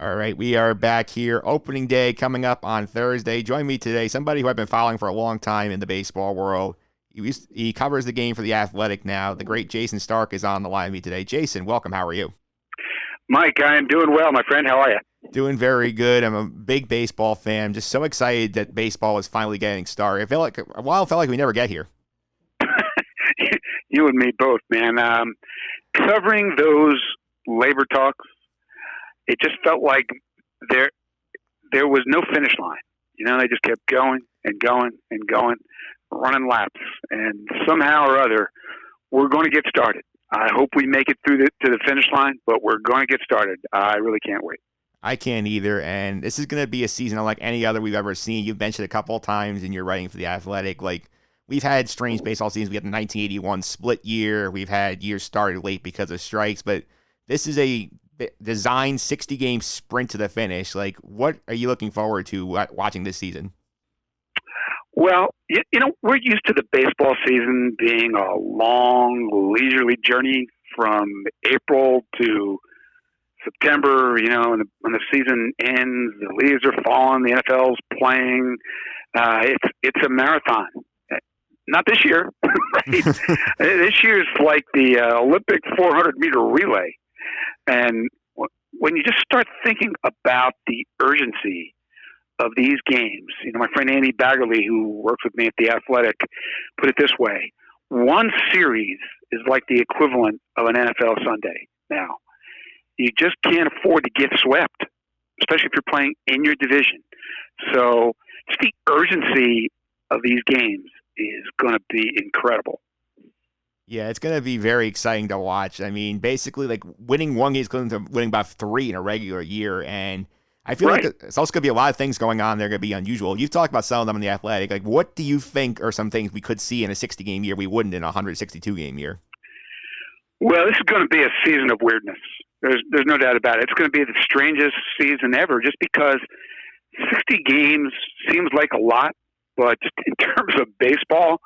All right, we are back here. Opening day coming up on Thursday. Join me today, somebody who I've been following for a long time in the baseball world. He covers the game for the Athletic now. The great Jayson Stark is on the line with me today. Jason, welcome. How are you? Mike, I am doing well, my friend. How are you? Doing very good. I'm a big baseball fan. I'm just so excited that baseball is finally getting started. It felt like we never get here. You and me both, man. Covering those labor talks, it just felt like there was no finish line. You know, they just kept going and going and going, running laps, and somehow or other, we're going to get started. I hope we make it through to the finish line, but we're going to get started. I really can't wait. I can't either, and this is going to be a season unlike any other we've ever seen. You've mentioned a couple of times in your writing for The Athletic, like, we've had strange baseball seasons. We had the 1981 split year. We've had years started late because of strikes, but this is a designed 60-game sprint to the finish. Like, what are you looking forward to watching this season? Well, we're used to the baseball season being a long, leisurely journey from April to September. You know, when the season ends, the leaves are falling, the NFL's playing. It's a marathon. Not this year, right? This year's like the Olympic 400-meter relay. And when you just start thinking about the urgency of these games, my friend Andy Baggerly, who works with me at The Athletic, put it this way. One series is like the equivalent of an NFL Sunday now. You just can't afford to get swept, especially if you're playing in your division. So just the urgency of these games is going to be incredible. Yeah, it's going to be very exciting to watch. I mean, basically, like, winning one game is going to winning about 3 in a regular year, and I feel like it's also going to be a lot of things going on that are going to be unusual. You've talked about some of them in The Athletic. Like, what do you think are some things we could see in a 60-game year we wouldn't in a 162-game year? Well, this is going to be a season of weirdness. There's no doubt about it. It's going to be the strangest season ever just because 60 games seems like a lot, but just in terms of baseball,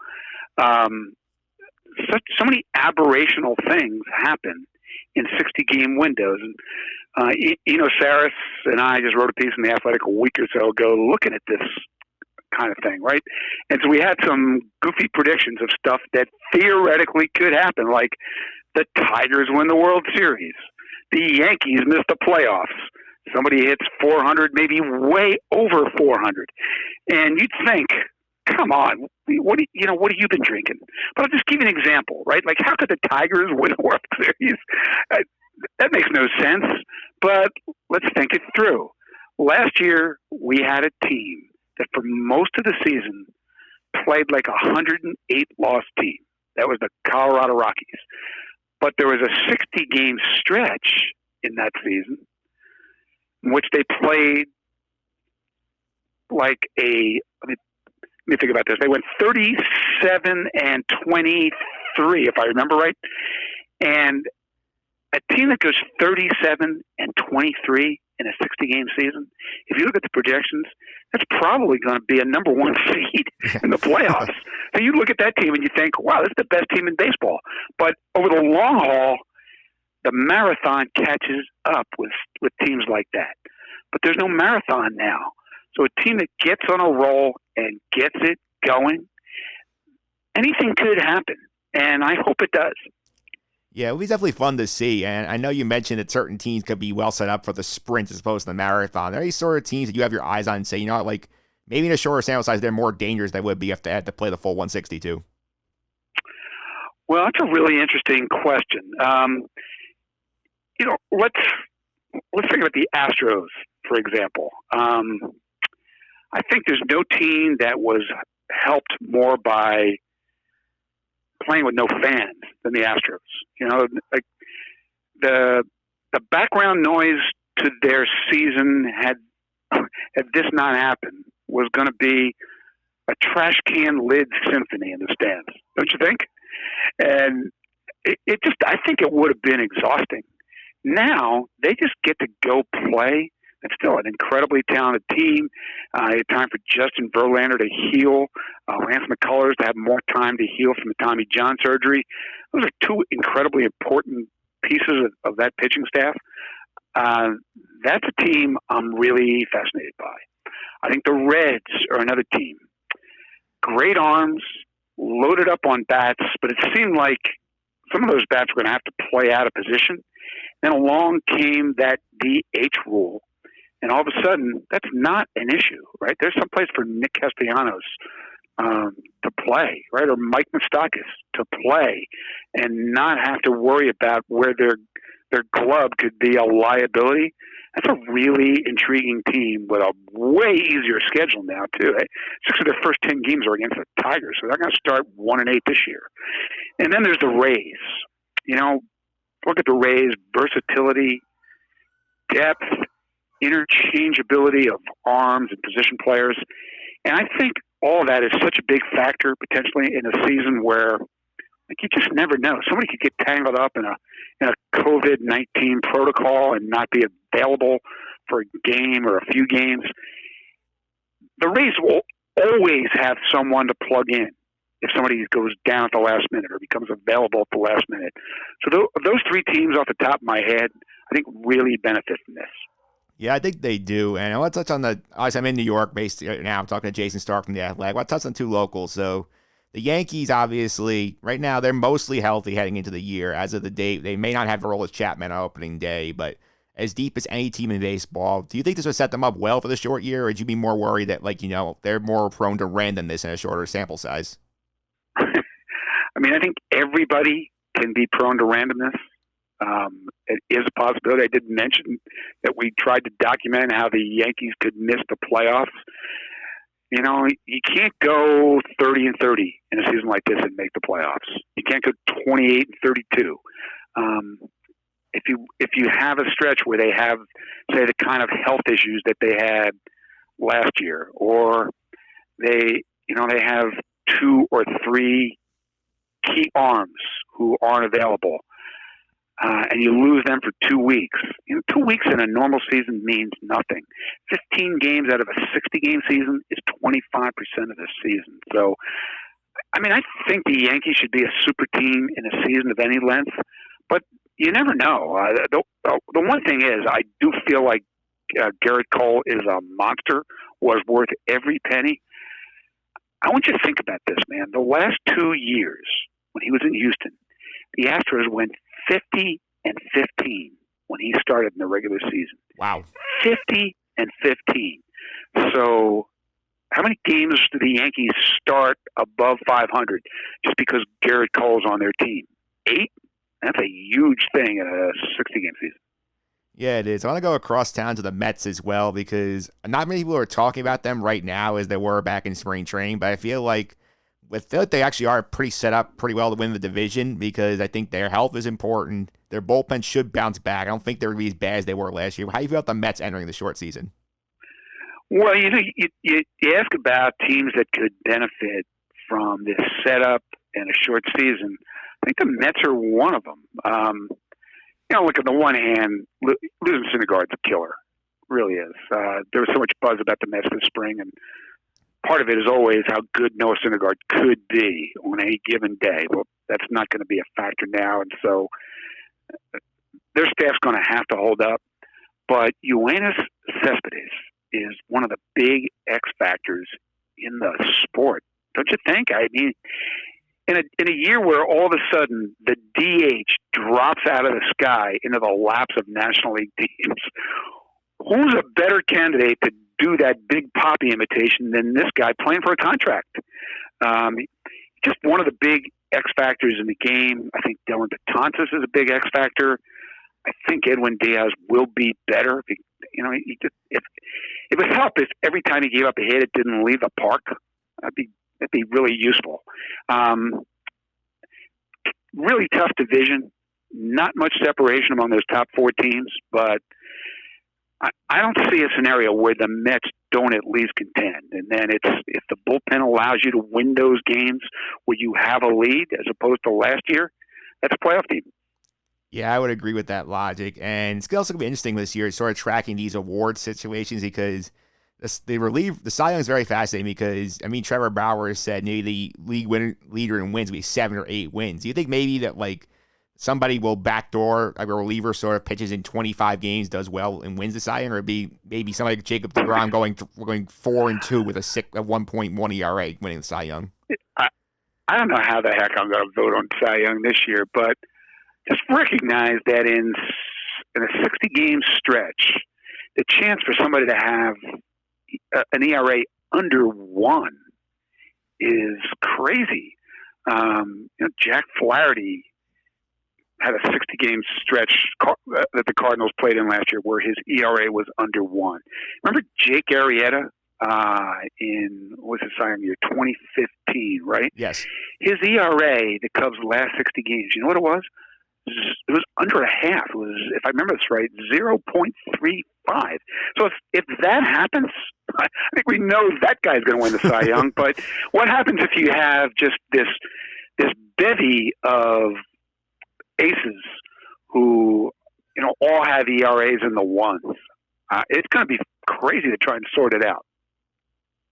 so many aberrational things happen in 60-game windows. And Eno Saris and I just wrote a piece in The Athletic a week or so ago looking at this kind of thing, right? And so we had some goofy predictions of stuff that theoretically could happen, like the Tigers win the World Series, the Yankees miss the playoffs, somebody hits 400, maybe way over 400. And you'd think, come on, what have you been drinking? But I'll just give you an example, right? Like, how could the Tigers win a World Series? That makes no sense, but let's think it through. Last year, we had a team that for most of the season played like a 108-loss team. That was the Colorado Rockies. But there was a 60-game stretch in that season in which they played like let me think about this. They went 37-23, if I remember right. And a team that goes 37-23 in a 60-game season, if you look at the projections, that's probably going to be a number one seed in the playoffs. So you look at that team and you think, wow, that's the best team in baseball. But over the long haul, the marathon catches up with teams like that. But there's no marathon now. So a team that gets on a roll and gets it going, anything could happen. And I hope it does. Yeah, it was definitely fun to see. And I know you mentioned that certain teams could be well set up for the sprint as opposed to the marathon. Are there any sort of teams that you have your eyes on and say, like, maybe in a shorter sample size, they're more dangerous than they would be if they had to play the full 162? Well, that's a really interesting question. Let's think about the Astros, for example. I think there's no team that was helped more by playing with no fans than the Astros. Like the background noise to their season had this not happened was going to be a trash can lid symphony in the stands, don't you think? And I think it would have been exhausting. Now they just get to go play. It's still an incredibly talented team. It's time for Justin Verlander to heal. Lance McCullers to have more time to heal from the Tommy John surgery. Those are two incredibly important pieces of that pitching staff. uh, that's a team I'm really fascinated by. I think the Reds are another team. Great arms, loaded up on bats, but it seemed like some of those bats were going to have to play out of position. Then along came that DH rule, and all of a sudden, that's not an issue, right? There's some place for Nick Castellanos to play, right, or Mike Moustakas to play, and not have to worry about where their club could be a liability. That's a really intriguing team with a way easier schedule now too. 6 of their first 10 games are against the Tigers, so they're going to start 1-8 this year. And then there's the Rays. You know, look at the Rays' versatility, depth, interchangeability of arms and position players. And I think all of that is such a big factor potentially in a season where you just never know. Somebody could get tangled up in a COVID-19 protocol and not be available for a game or a few games. The Rays will always have someone to plug in if somebody goes down at the last minute or becomes available at the last minute. So those 3 teams off the top of my head, I think really benefit from this. Yeah, I think they do. And I want to touch on obviously I'm in New York based now. I'm talking to Jayson Stark from the Athletic. I want to touch on 2 locals. So the Yankees, obviously, right now, they're mostly healthy heading into the year. As of the date, they may not have Aroldis Chapman on opening day, but as deep as any team in baseball, do you think this would set them up well for the short year, or would you be more worried that, they're more prone to random this in a shorter sample size? I mean, I think everybody can be prone to randomness. It is a possibility. I did mention that we tried to document how the Yankees could miss the playoffs. You know, you can't go 30-30 in a season like this and make the playoffs. You can't go 28-32. If you have a stretch where they have, say, the kind of health issues that they had last year, or they have 2 or 3 key arms who aren't available, and you lose them for 2 weeks. 2 weeks in a normal season means nothing. 15 games out of a 60-game season is 25% of the season. So, I mean, I think the Yankees should be a super team in a season of any length, but you never know. The one thing is, I do feel like Garrett Cole is a monster, was worth every penny. I want you to think about this, man. The last 2 years when he was in Houston, the Astros went 50-15 when he started in the regular season. Wow. 50-15. So how many games do the Yankees start above 500 just because Garrett Cole's on their team? 8? That's a huge thing in a 60-game season. Yeah, it is. I want to go across town to the Mets as well because not many people are talking about them right now as they were back in spring training, but I feel like they actually are pretty set up pretty well to win the division because I think their health is important. Their bullpen should bounce back. I don't think they're going to be as bad as they were last year. How do you feel about the Mets entering the short season? Well, you ask about teams that could benefit from this setup and a short season. I think the Mets are one of them. Look, on the one hand, losing Syndergaard's a killer. Really is. There was so much buzz about the Mets this spring, and part of it is always how good Noah Syndergaard could be on any given day. Well, that's not going to be a factor now, and so their staff's going to have to hold up. But Yoenis Cespedes is one of the big X factors in the sport, don't you think? I mean, in a year where all of a sudden the DH drops out of the sky into the laps of National League teams, who's a better candidate to do that big poppy imitation than this guy playing for a contract? Just one of the big X factors in the game. I think Dylan Betances is a big X factor. I think Edwin Diaz will be better. It would help if every time he gave up a hit, it didn't leave the park. That'd be really useful. Really tough division. Not much separation among those top 4 teams, but I don't see a scenario where the Mets don't at least contend. And then if the bullpen allows you to win those games where you have a lead as opposed to last year, that's a playoff team. Yeah, I would agree with that logic. And it's also going to be interesting this year, sort of tracking these award situations because the Cy Young is very fascinating because, Trevor Bauer said maybe the leader in wins will be 7 or 8 wins. Do you think maybe that, somebody will backdoor like a reliever sort of pitches in 25 games, does well and wins the Cy Young, or be maybe somebody like Jacob deGrom going 4-2 with a 1.1 ERA winning the Cy Young. I don't know how the heck I'm going to vote on Cy Young this year, but just recognize that in a 60-game stretch, the chance for somebody to have an ERA under 1 is crazy. Jack Flaherty had a 60-game stretch that the Cardinals played in last year where his ERA was under 1. Remember Jake Arrieta in, what was his Cy Young year, 2015, right? Yes. His ERA, the Cubs' last 60 games, you know what it was? It was under a half. It was, if I remember this right, 0.35. So if that happens, I think we know that guy's going to win the Cy Young. But what happens if you have just this bevy of aces who, all have ERAs in the ones? It's going to be crazy to try and sort it out.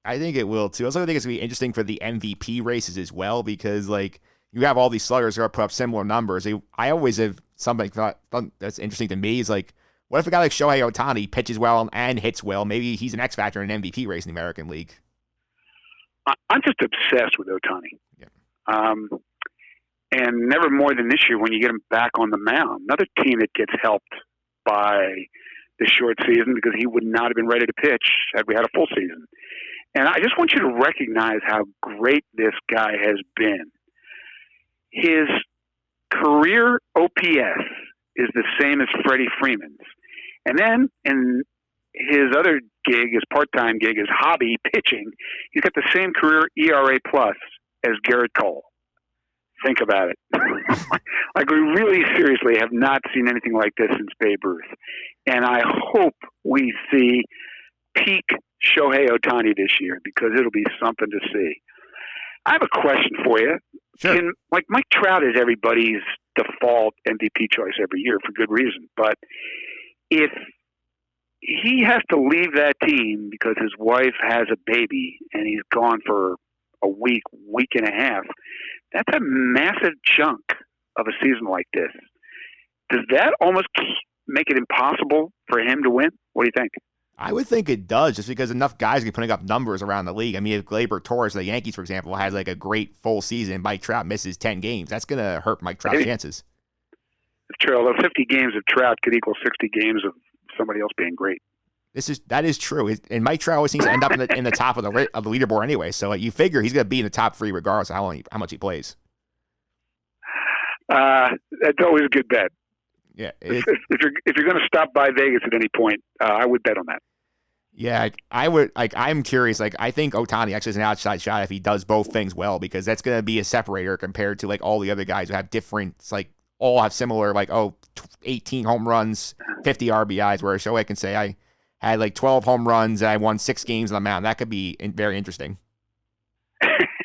I think it will too. I also think it's going to be interesting for the MVP races as well, because you have all these sluggers who are put up similar numbers. I always have something thought that's interesting to me is what if a guy like Shohei Ohtani pitches well and hits well? Maybe he's an X factor in an MVP race in the American League. I'm just obsessed with Ohtani. Yeah. And never more than this year when you get him back on the mound. Another team that gets helped by the short season because he would not have been ready to pitch had we had a full season. And I just want you to recognize how great this guy has been. His career OPS is the same as Freddie Freeman's. And then in his other gig, his part-time gig, his hobby, pitching, he's got the same career ERA plus as Garrett Cole. Think about it. We really seriously have not seen anything like this since Babe Ruth. And I hope we see peak Shohei Ohtani this year because it'll be something to see. I have a question for you. Sure. Mike Trout is everybody's default MVP choice every year for good reason. But if he has to leave that team because his wife has a baby and he's gone for a week and a half, that's a massive chunk of a season like this. Does that almost make it impossible for him to win? What do you think? I would think it does, just because enough guys are putting up numbers around the league. I mean, if Gleyber Torres, the Yankees, for example, has a great full season, Mike Trout misses 10 games, that's going to hurt Mike Trout's chances. It's true. Although 50 games of Trout could equal 60 games of somebody else being great. That is true. And Mike Trout always seems to end up in the top of the leaderboard anyway. So you figure he's going to be in the top 3 regardless of how much he plays. That's always a good bet. Yeah. If you're going to stop by Vegas at any point, I would bet on that. Yeah, I would. I'm curious. I think Ohtani actually is an outside shot if he does both things well, because that's going to be a separator compared to all the other guys who have different, all have similar 18 home runs, 50 RBIs. Where Shohei can say I had 12 home runs and I won 6 games on the mound. That could be very interesting.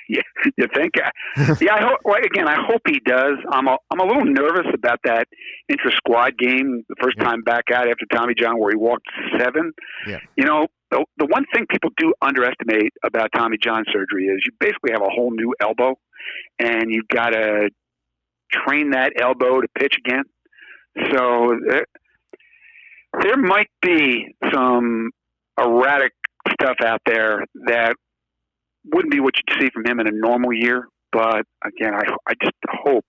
Yeah, you think? Yeah, I hope he does. I'm a little nervous about that intra-squad game the first time back out after Tommy John, where he walked 7. Yeah. The one thing people do underestimate about Tommy John surgery is you basically have a whole new elbow, and you've got to train that elbow to pitch again. So there might be some erratic stuff out there that wouldn't be what you'd see from him in a normal year. But again, I just hope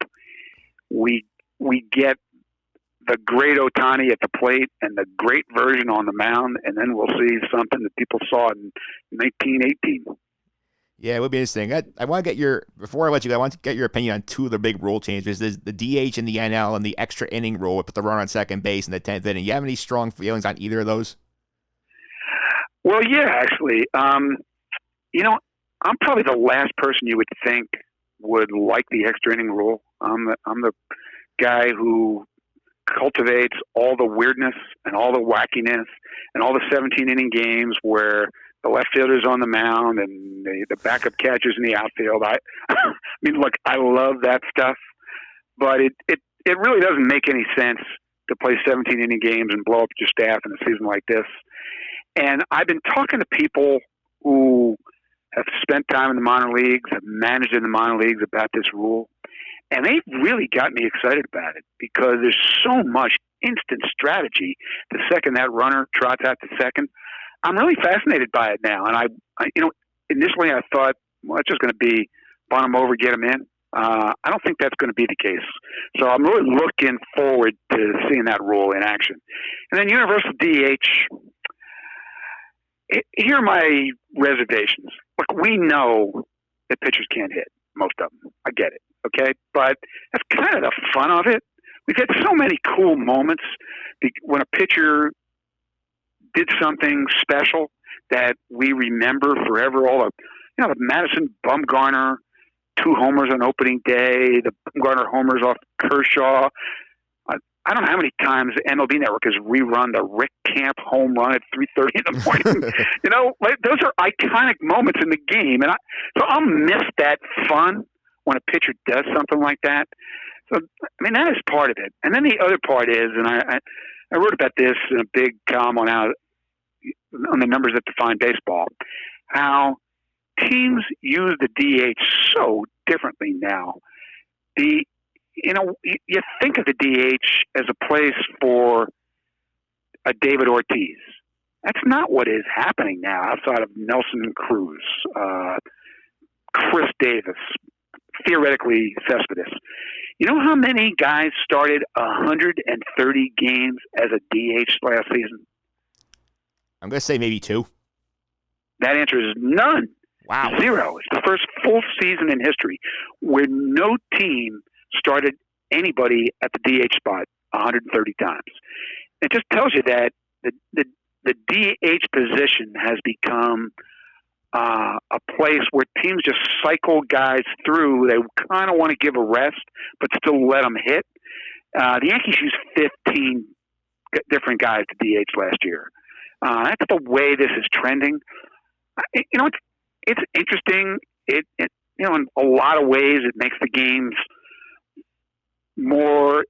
we get the great Ohtani at the plate and the great version on the mound, and then we'll see something that people saw in 1918. Yeah, it would be interesting. I want to get before I let you go, I want to get your opinion on 2 of the big rule changes. There's the DH in the NL and the extra inning rule with the run on second base in the 10th inning. You have any strong feelings on either of those? Well, yeah, actually. I'm probably the last person you would think would like the extra inning rule. I'm the guy who cultivates all the weirdness and all the wackiness and all the 17-inning games where the left fielder's on the mound and the backup catcher's in the outfield. I mean, look, I love that stuff, but it really doesn't make any sense to play 17-inning games and blow up your staff in a season like this. And I've been talking to people who have spent time in the minor leagues, have managed in the minor leagues about this rule. And they really got me excited about it because there's so much instant strategy. The second that runner trots out to second, I'm really fascinated by it now. And initially I thought, well, it's just going to be bunt him over, get him in. I don't think that's going to be the case. So I'm really looking forward to seeing that rule in action. And then universal DH, here are my reservations. Look, we know that pitchers can't hit, most of them. I get it, okay? But that's kind of the fun of it. We've had so many cool moments when a pitcher did something special that we remember forever. All the Madison Bumgarner 2 homers on opening day, the Bumgarner homers off Kershaw. I don't know how many times MLB Network has rerun the Rick Camp home run at 3:30 in the morning. Those are iconic moments in the game, and so I'll miss that fun when a pitcher does something like that. So that is part of it. And then the other part is, and I wrote about this in a big column on the numbers that define baseball, how teams use the DH so differently now. You think of the DH as a place for a David Ortiz. That's not what is happening now outside of Nelson Cruz, Chris Davis, theoretically Cespedes. You know how many guys started 130 games as a DH last season? I'm going to say maybe 2. That answer is none. Wow. 0. It's the first full season in history where no team started anybody at the DH spot 130 times. It just tells you that the DH position has become a place where teams just cycle guys through. They kind of want to give a rest, but still let them hit. The Yankees used 15 different guys to DH last year. That's the way this is trending. It's interesting. It in a lot of ways, it makes the games more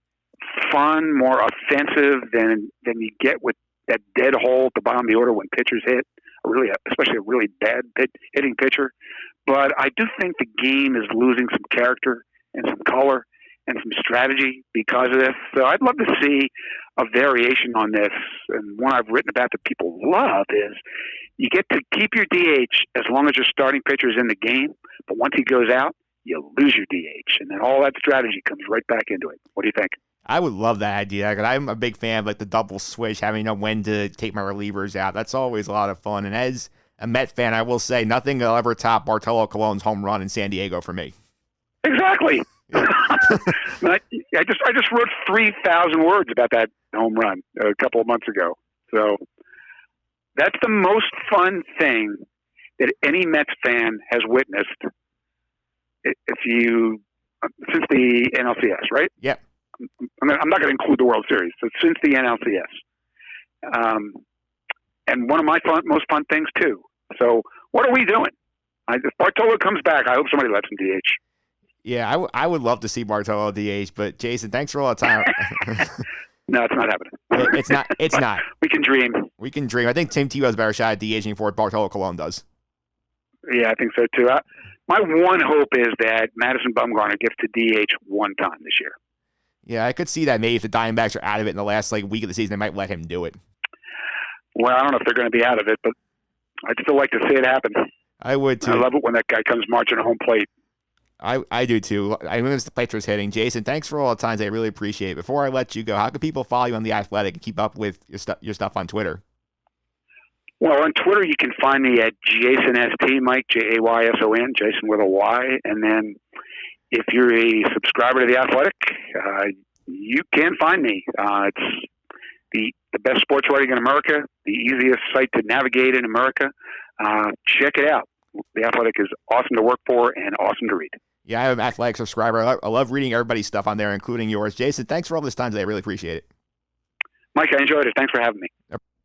fun, more offensive than you get with that dead hole at the bottom of the order when pitchers hit, especially a really bad hitting pitcher. But I do think the game is losing some character and some color and some strategy because of this. So I'd love to see a variation on this. And one I've written about that people love is you get to keep your DH as long as your starting pitcher is in the game. But once he goes out, you lose your DH. And then all that strategy comes right back into it. What do you think? I would love that idea. I'm a big fan of the double switch, having to know when to take my relievers out. That's always a lot of fun. And as a Met fan, I will say nothing will ever top Bartolo Colon's home run in San Diego for me. Exactly. I just wrote 3,000 words about that home run a couple of months ago. So that's the most fun thing that any Mets fan has witnessed since the NLCS, right? Yep. I'm not going to include the World Series, but since the NLCS. And one of my most fun things, too. So what are we doing? If Bartolo comes back, I hope somebody lets him DH. Yeah, I would love to see Bartolo DH, but Jason, thanks for all the time. No, it's not happening. It's not. We can dream. We can dream. I think Tim Tebow has a better shot at DHing before Bartolo Colon does. Yeah, I think so, too. My one hope is that Madison Bumgarner gets to DH one time this year. Yeah, I could see that maybe if the Diamondbacks are out of it in the last week of the season, they might let him do it. Well, I don't know if they're going to be out of it, but I'd still like to see it happen. I would, too. I love it when that guy comes marching home plate. I do, too. I miss the pitchers hitting. Jason, thanks for all the times. I really appreciate it. Before I let you go, how can people follow you on The Athletic and keep up with your stuff on Twitter? Well, on Twitter, you can find me at JasonST, Mike, Jayson, Jason with a Y. And then if you're a subscriber to The Athletic, you can find me. It's the best sports writing in America, the easiest site to navigate in America. Check it out. The Athletic is awesome to work for and awesome to read. Yeah, I'm an Athletic subscriber. I love reading everybody's stuff on there, including yours. Jason, thanks for all this time today. I really appreciate it. Mike, I enjoyed it. Thanks for having me.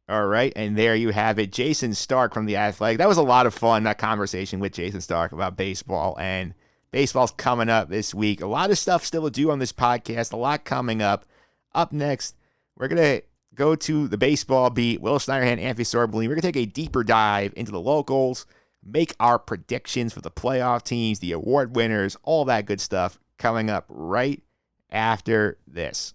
All right, and there you have it. Jayson Stark from The Athletic. That was a lot of fun, that conversation with Jayson Stark about baseball, and baseball's coming up this week. A lot of stuff still to do on this podcast, a lot coming up. Up next, we're going to go to the baseball beat. Will Snyderhan, Anthony Sorbolini. We're going to take a deeper dive into the locals, make our predictions for the playoff teams, the award winners, all that good stuff coming up right after this.